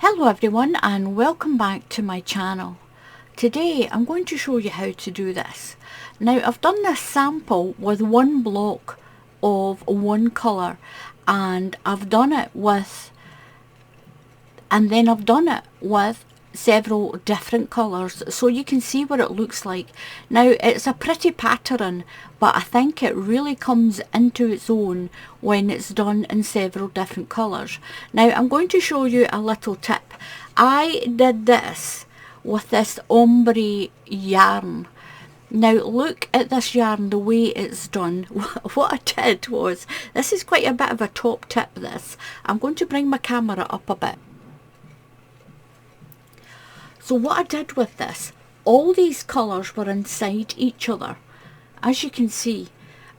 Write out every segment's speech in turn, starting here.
Hello everyone and welcome back to my channel. Today I'm going to show you how to do this. Now I've done this sample with one block of one colour and I've done it with several different colours so you can see what it looks like. Now it's a pretty pattern, but I think it really comes into its own when it's done in several different colours. Now I'm going to show you a little tip. I did this with this ombre yarn. Now look at this yarn, the way it's done. What I did was, this is quite a bit of a top tip this. I'm going to bring my camera up a bit. So what I did with this, all these colours were inside each other. As you can see,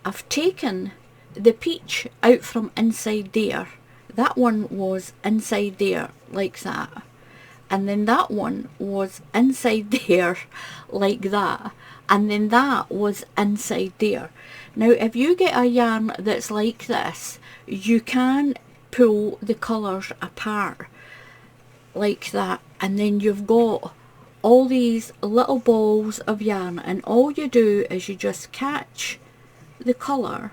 I've taken the peach out from inside there. That one was inside there like that. And then that one was inside there like that. And then that was inside there. Now if you get a yarn that's like this, you can pull the colours apart like that, and then you've got all these little balls of yarn, and all you do is you just catch the colour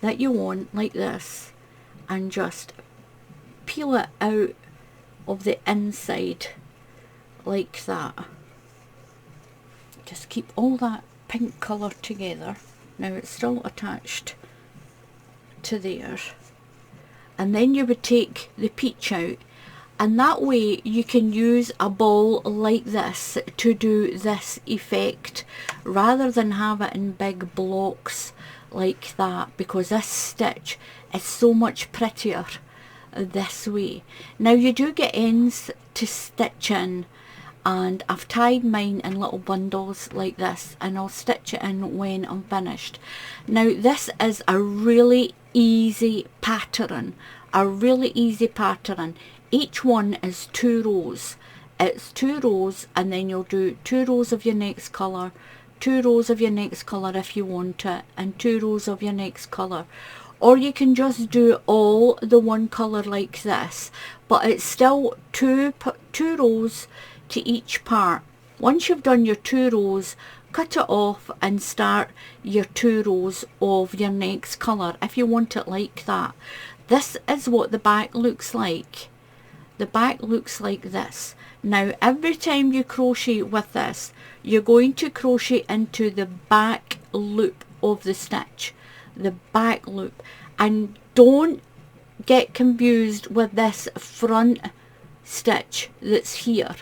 that you want like this and just peel it out of the inside like that. Just keep all that pink colour together. Now it's still attached to there, and then you would take the peach out. And that way you can use a ball like this to do this effect rather than have it in big blocks like that, because this stitch is so much prettier this way. Now you do get ends to stitch in, and I've tied mine in little bundles like this, and I'll stitch it in when I'm finished. Now this is a really easy pattern, Each one is 2 rows. It's 2 rows, and then you'll do 2 rows of your next colour, 2 rows of your next colour if you want it, and 2 rows of your next colour. Or you can just do all the one colour like this, but it's still two rows to each part. Once you've done your 2 rows, cut it off and start your 2 rows of your next colour if you want it like that. This is what the back looks like. The back looks like this. Now every time you crochet with this, you're going to crochet into the back loop of the stitch, the back loop, and don't get confused with this front stitch that's here.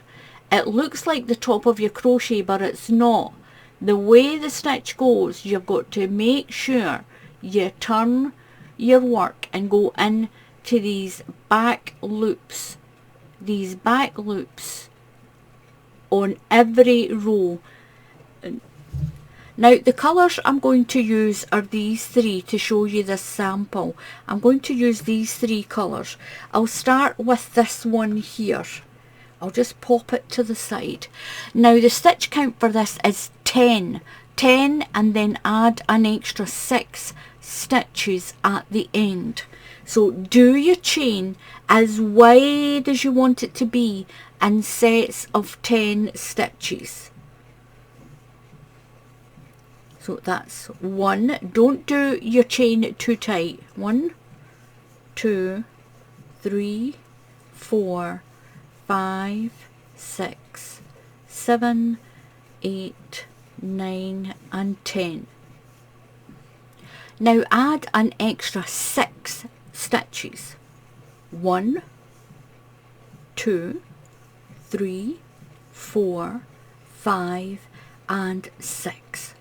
It looks like the top of your crochet, but it's not. The way the stitch goes, you've got to make sure you turn your work and go in to these back loops on every row. Now the colours I'm going to use are these 3 to show you this sample. I'm going to use these 3 colours. I'll start with this one here. I'll just pop it to the side. Now the stitch count for this is 10, and then add an extra 6 stitches at the end. So do your chain as wide as you want it to be in sets of 10 stitches. So that's 1. Don't do your chain too tight. 1, 2, 3, 4, 5, 6, 7, 8, 9 and 10. Now add an extra 6 stitches. 1, 2, 3, 4, 5 and 6.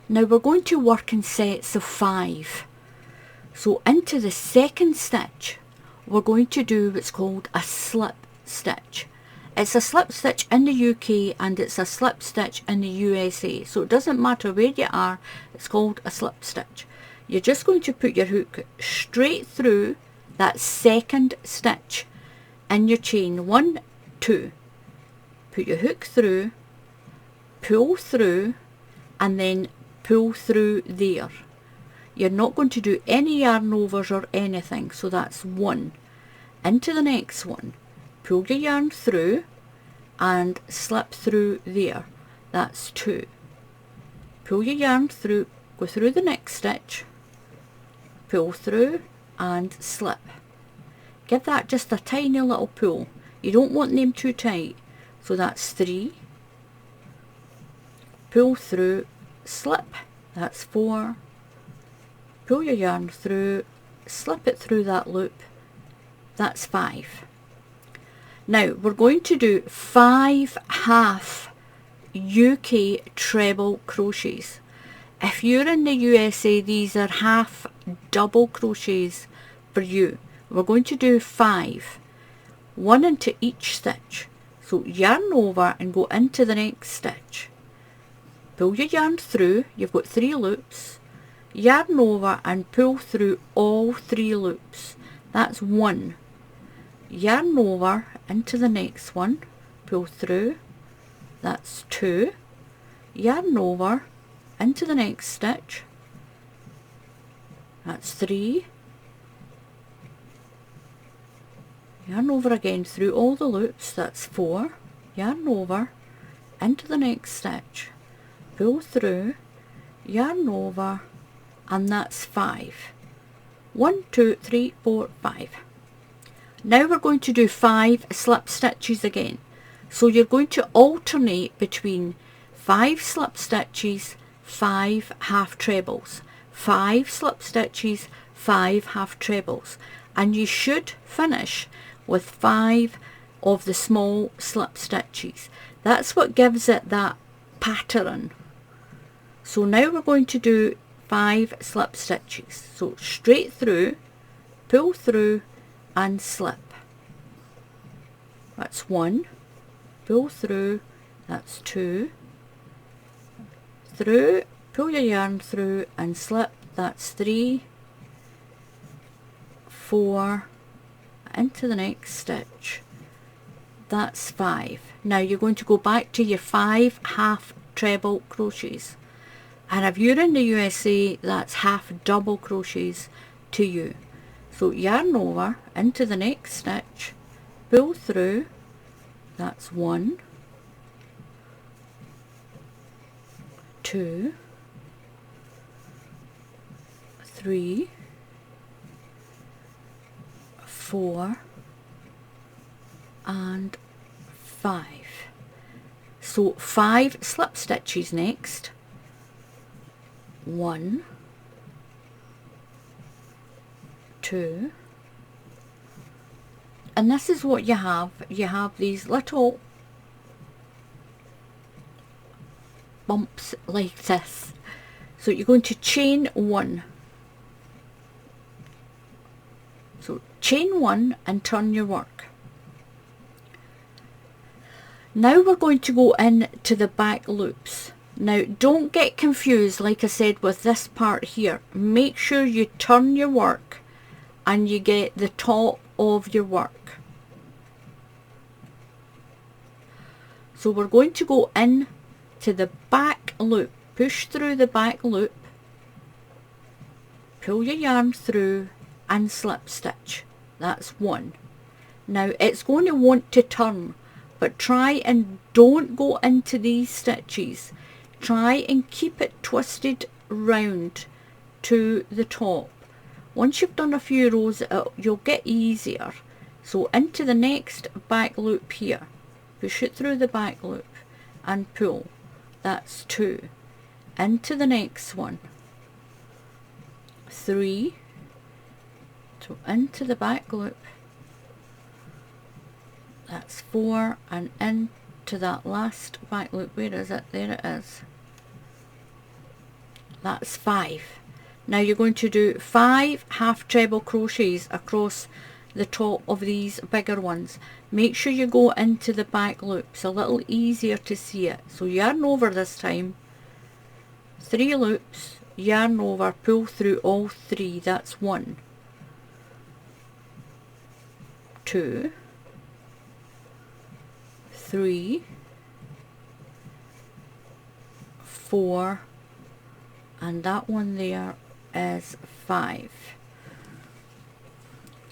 Now we're going to work in sets of 5. So into the second stitch we're going to do what's called a slip stitch. It's a slip stitch in the UK and it's a slip stitch in the USA. So it doesn't matter where you are, it's called a slip stitch. You're just going to put your hook straight through that second stitch in your chain. 1, 2. Put your hook through, pull through, and then pull through there. You're not going to do any yarn overs or anything, so that's 1. into the next one, pull your yarn through and slip through there. That's 2. Pull your yarn through, go through the next stitch, pull through and slip. Give that just a tiny little pull. You don't want them too tight. So that's 3. Pull through, slip. That's 4. Pull your yarn through, slip it through that loop. That's 5. Now we're going to do 5 half UK treble crochets. If you're in the USA, these are half double crochets for you. We're going to do 5, 1 into each stitch. So yarn over and go into the next stitch. Pull your yarn through, you've got 3 loops. Yarn over and pull through all 3 loops. That's 1. Yarn over into the next one, pull through. That's 2. Yarn over into the next stitch. That's 3. Yarn over again through all the loops. That's 4. Yarn over into the next stitch, pull through, yarn over, and that's 5. 1, 2, 3, 4, 5. Now we're going to do 5 slip stitches again. So you're going to alternate between 5 slip stitches, 5 half trebles, 5 slip stitches, 5 half trebles, and you should finish with 5 of the small slip stitches. That's what gives it that pattern. So now we're going to do 5 slip stitches. So straight through, pull through and slip. That's 1. Pull through, that's 2. Through, pull your yarn through and slip, that's 3. 4. Into the next stitch, that's 5. Now you're going to go back to your 5 half treble crochets, and if you're in the USA, that's half double crochets to you. So yarn over into the next stitch, pull through, that's 1, 2, 3, 4 and 5. So 5 slip stitches next. 1, 2, and this is what you have. You have these little bumps like this. So you're going to chain 1. So chain 1 and turn your work. Now we're going to go in to the back loops. Now don't get confused, like I said, with this part here. Make sure you turn your work and you get the top of your work. So we're going to go in to the back loop. Push through the back loop, pull your yarn through and slip stitch. That's 1. Now it's going to want to turn, but try and don't go into these stitches. Try and keep it twisted round to the top. Once you've done a few rows, you'll get easier. So into the next back loop here, push it through the back loop and pull. That's 2. Into the next one, 3, so into the back loop, that's 4, and into that last back loop. Where is it? There it is. That's 5. Now you're going to do 5 half treble crochets across the top of these bigger ones. Make sure you go into the back loop. It's a little easier to see it. So yarn over this time, 3 loops, yarn over, pull through all 3. That's 1, 2, 3, 4, and that one there is 5.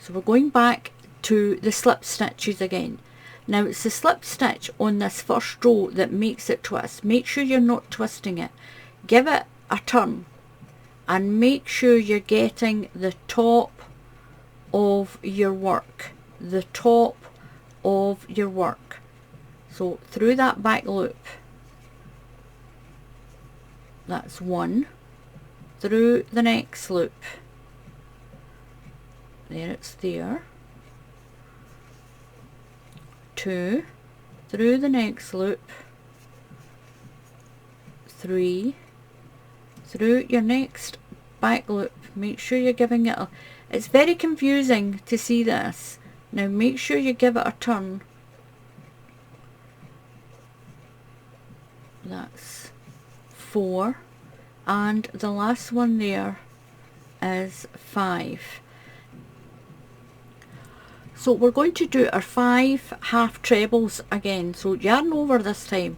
So we're going back to the slip stitches again. Now it's the slip stitch on this first row that makes it twist. Make sure you're not twisting it. Give it a turn and make sure you're getting the top of your work. The top of your work. So through that back loop, that's one, through the next loop, there it's there, two, through the next loop, three, through your next back loop. Make sure you're giving it a, it's very confusing to see this. Now make sure you give it a turn. That's four, and the last one there is five. So we're going to do our 5 half trebles again. So yarn over this time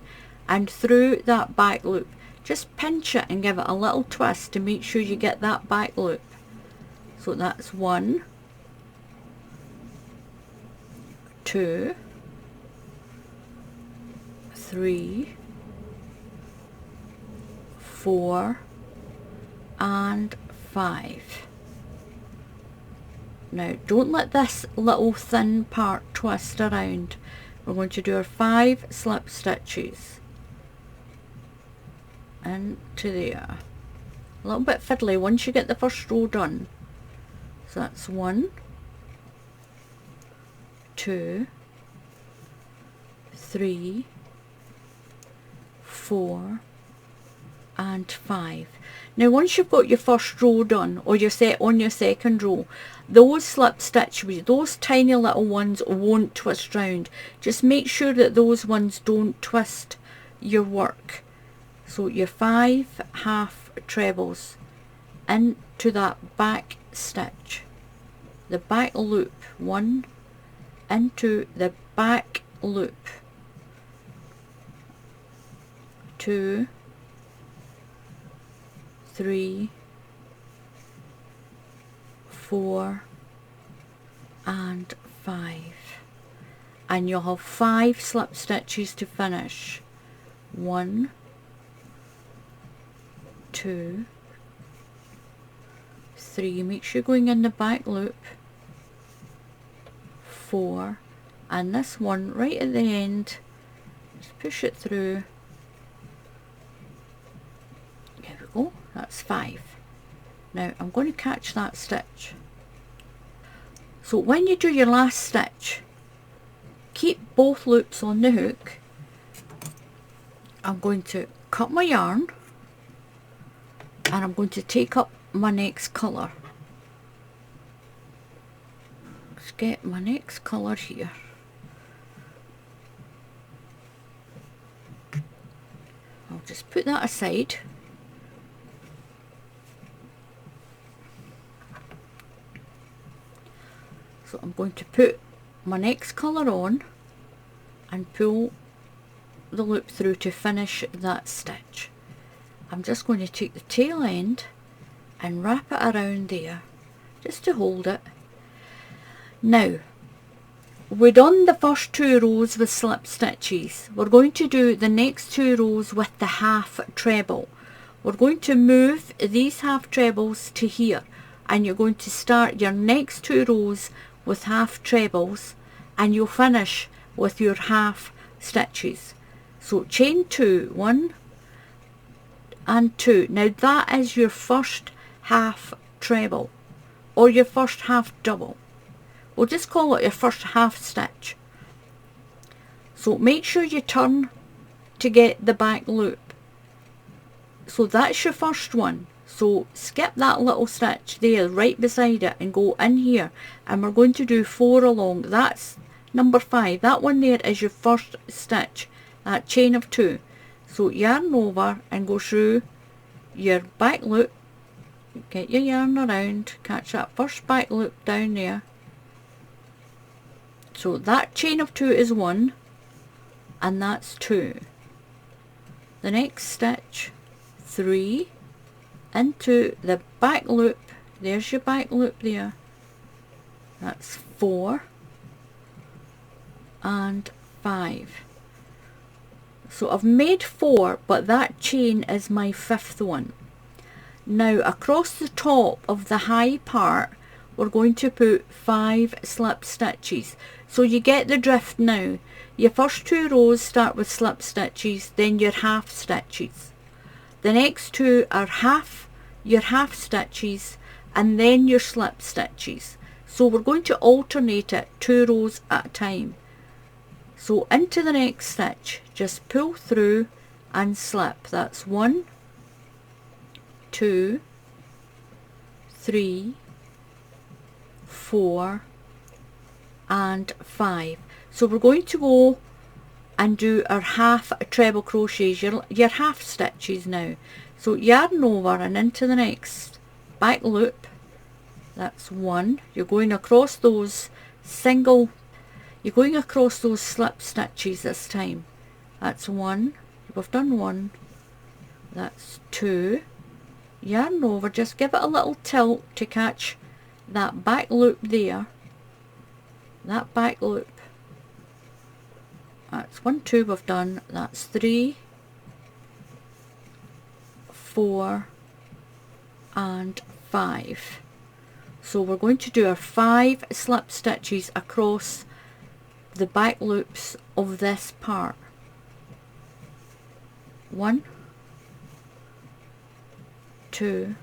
and through that back loop. Just pinch it and give it a little twist to make sure you get that back loop. So that's 1, 2, 3, 4 and 5. Now don't let this little thin part twist around. We're going to do our 5 slip stitches into there. A little bit fiddly once you get the first row done. So that's 1, 2, 3, 4 and 5. Now once you've got your first row done, or you're set on your second row, those slip stitches, those tiny little ones won't twist round. Just make sure that those ones don't twist your work. So your 5 half trebles into that back stitch, the back loop, 1 into the back loop, 2, 3, 4 and 5, and you'll have 5 slip stitches to finish. 1, 2, 3, make sure you're going in the back loop, 4, and this one right at the end, just push it through. There we go, that's 5. Now I'm going to catch that stitch. So when you do your last stitch, keep both loops on the hook. I'm going to cut my yarn and I'm going to take up my next colour. Let's get my next colour here. I'll just put that aside. So I'm going to put my next colour on and pull the loop through to finish that stitch. I'm just going to take the tail end and wrap it around there just to hold it. Now we've done the first 2 rows with slip stitches. We're going to do the next 2 rows with the half treble. We're going to move these half trebles to here, and you're going to start your next 2 rows with half trebles, and you'll finish with your half stitches. So chain 2, 1 and 2. Now that is your first half treble or your first half double. We'll just call it your first half stitch. So make sure you turn to get the back loop. So that's your first one. So skip that little stitch there right beside it and go in here, and we're going to do 4 along. That's number 5. That one there is your first stitch, that chain of 2. So yarn over and go through your back loop, get your yarn around, catch that first back loop down there. So that chain of 2 is 1 and that's 2. The next stitch, 3 into the back loop, there's your back loop there, that's 4, and 5. So I've made 4, but that chain is my 5th one. Now across the top of the high part we're going to put 5 slip stitches. So you get the drift now. Your first 2 rows start with slip stitches, then your half stitches. The next 2 are your half stitches, and then your slip stitches. So we're going to alternate it 2 rows at a time. So into the next stitch, just pull through and slip. That's 1, 2, 3, 4 and 5. So we're going to go and do our half treble crochets, your half stitches now. So yarn over and into the next back loop. That's 1. You're going across those you're going across those slip stitches this time. That's 1. We've done 1. That's 2. Yarn over, just give it a little tilt to catch that back loop there. That back loop. That's 1, 2 we've done. That's 3, 4 and 5. So we're going to do our 5 slip stitches across the back loops of this part. 1, 2,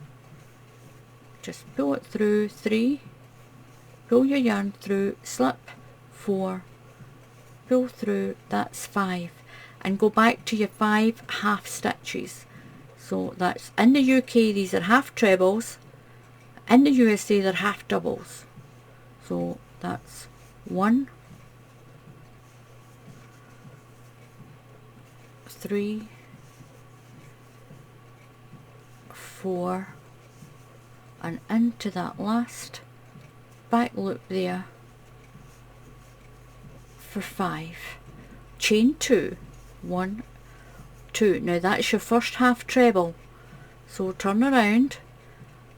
just pull it through, 3, pull your yarn through, slip, 4, pull through, that's 5, and go back to your 5 half stitches. So that's in the UK these are half trebles, in the USA they're half doubles. So that's 1, 3, 4 and into that last back loop there for 5. Chain 2, 1, 2. Now that's your first half treble. So turn around.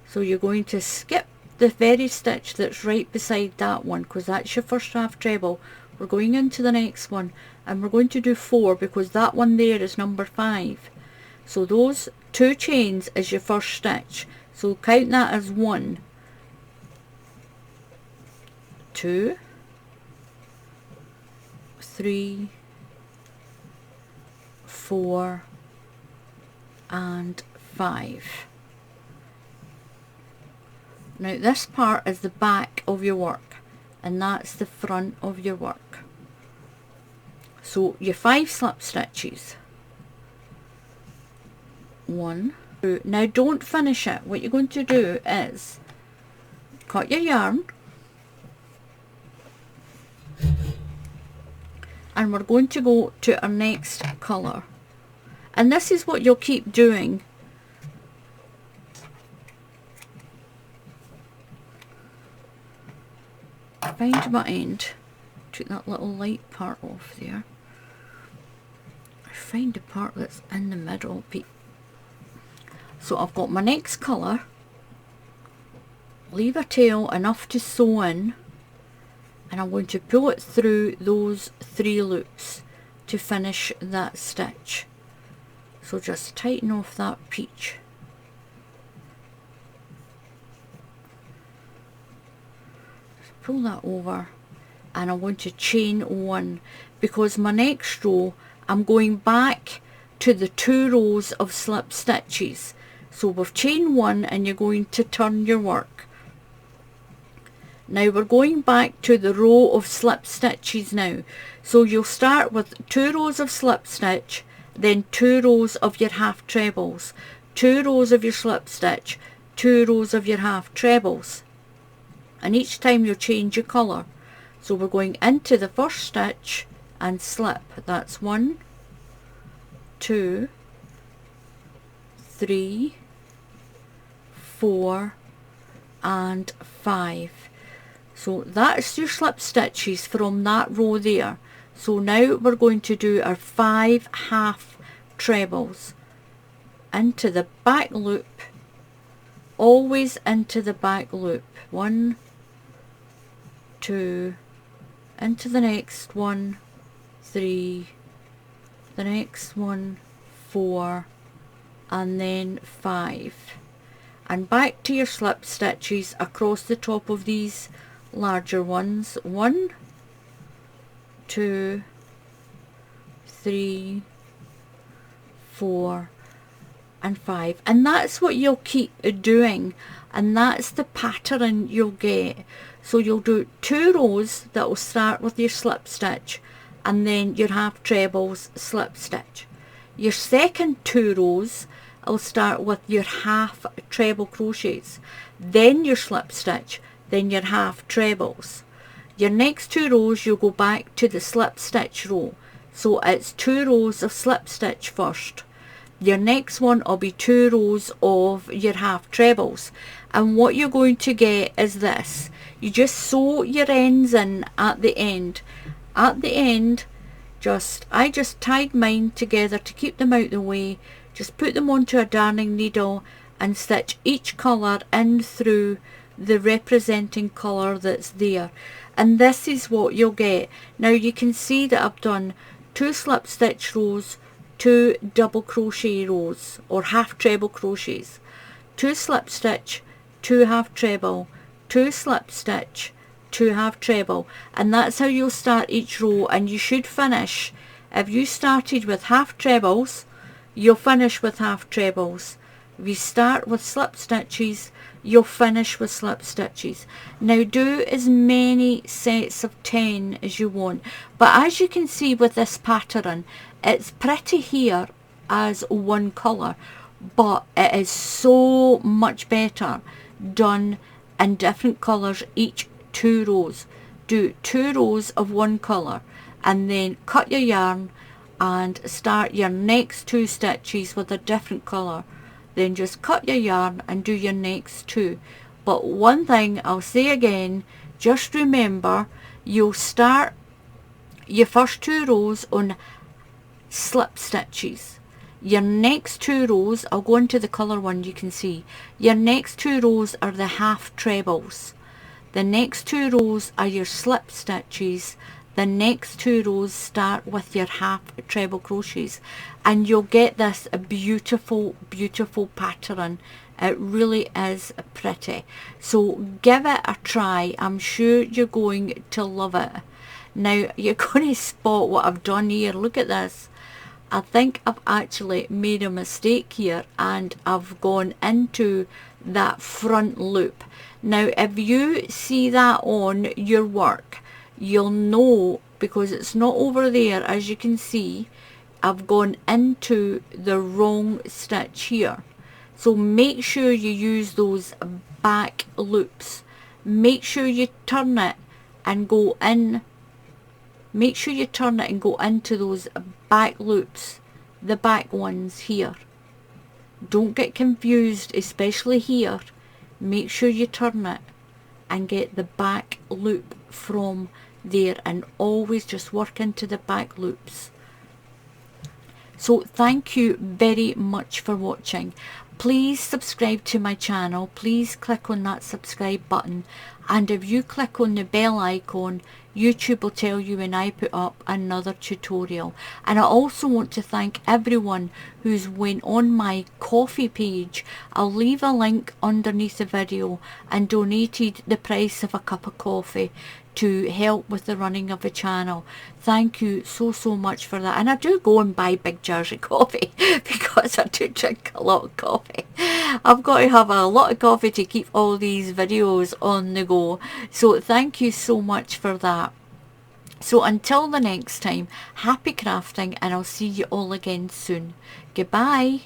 So you're going to skip the very stitch that's right beside that one because that's your first half treble. We're going into the next one and we're going to do 4 because that one there is number 5. So those 2 chains is your first stitch. So count that as 1, 2, 3, 4 and 5. Now this part is the back of your work and that's the front of your work. So your 5 slip stitches. 1, 2. Now don't finish it. What you're going to do is cut your yarn and we're going to go to our next colour, and this is what you'll keep doing. Find my end, took that little light part off there. I find the part that's in the middle. So I've got my next colour, leave a tail enough to sew in, and I'm going to pull it through those 3 loops to finish that stitch. So just tighten off that peach. Just pull that over and I'm going to chain 1 because my next row I'm going back to the 2 rows of slip stitches. So we've chained 1 and you're going to turn your work. Now we're going back to the row of slip stitches now. So you'll start with 2 rows of slip stitch, then 2 rows of your half trebles, 2 rows of your slip stitch, 2 rows of your half trebles. And each time you'll change your colour. So we're going into the first stitch and slip. That's 1, 2, 3, 4 and 5. So that's your slip stitches from that row there. So now we're going to do our 5 half trebles into the back loop, always into the back loop. 1, 2, into the next one 3, the next one 4, and then 5, and back to your slip stitches across the top of these larger ones. 1, 2, 3, 4 and 5, and that's what you'll keep doing, and that's the pattern you'll get. So you'll do 2 rows that will start with your slip stitch, and then your half trebles slip stitch. Your second 2 rows will start with your half treble crochets, then your slip stitch, then your half trebles. Your next 2 rows you'll go back to the slip stitch row, so it's 2 rows of slip stitch first. Your next one will be 2 rows of your half trebles, and what you're going to get is this. You just sew your ends in at the end. At the end, I just tied mine together to keep them out the way. Just put them onto a darning needle and stitch each colour in through the representing colour that's there, and this is what you'll get. Now you can see that I've done 2 slip stitch rows, 2 double crochet rows or half treble crochets, 2 slip stitch, 2 half treble, 2 slip stitch, 2 half treble, and that's how you'll start each row. And you should finish, if you started with half trebles, you'll finish with half trebles. If you start with slip stitches, you'll finish with slip stitches. Now do as many sets of 10 as you want, but as you can see with this pattern, it's pretty here as one colour, but it is so much better done in different colours each 2 rows. Do 2 rows of one colour and then cut your yarn and start your next 2 stitches with a different colour. Then just cut your yarn and do your next 2. But one thing I'll say again, just remember, you'll start your first 2 rows on slip stitches. Your next 2 rows, I'll go into the colour one, you can see, your next 2 rows are the half trebles. The next 2 rows are your slip stitches. The next 2 rows start with your half treble crochets, and you'll get this beautiful, beautiful pattern. It really is pretty. So give it a try. I'm sure you're going to love it. Now you're going to spot what I've done here. Look at this. I think I've actually made a mistake here, and I've gone into that front loop. Now if you see that on your work, you'll know, because it's not over there, as you can see, I've gone into the wrong stitch here. So make sure you use those back loops. Make sure you turn it and go in. Make sure you turn it and go into those back loops, the back ones here. Don't get confused, especially here. Make sure you turn it and get the back loop from there, and always just work into the back loops. So thank you very much for watching. Please subscribe to my channel. Please click on that subscribe button, and if you click on the bell icon, YouTube will tell you when I put up another tutorial. And I also want to thank everyone who's went on my Ko-fi page. I'll leave a link underneath the video, and donated the price of a cup of coffee to help with the running of the channel. Thank you so much for that. And I do go and buy big jars of coffee because I do drink a lot of coffee. I've got to have a lot of coffee to keep all these videos on the go. So thank you so much for that. So until the next time, happy crafting, and I'll see you all again soon. Goodbye.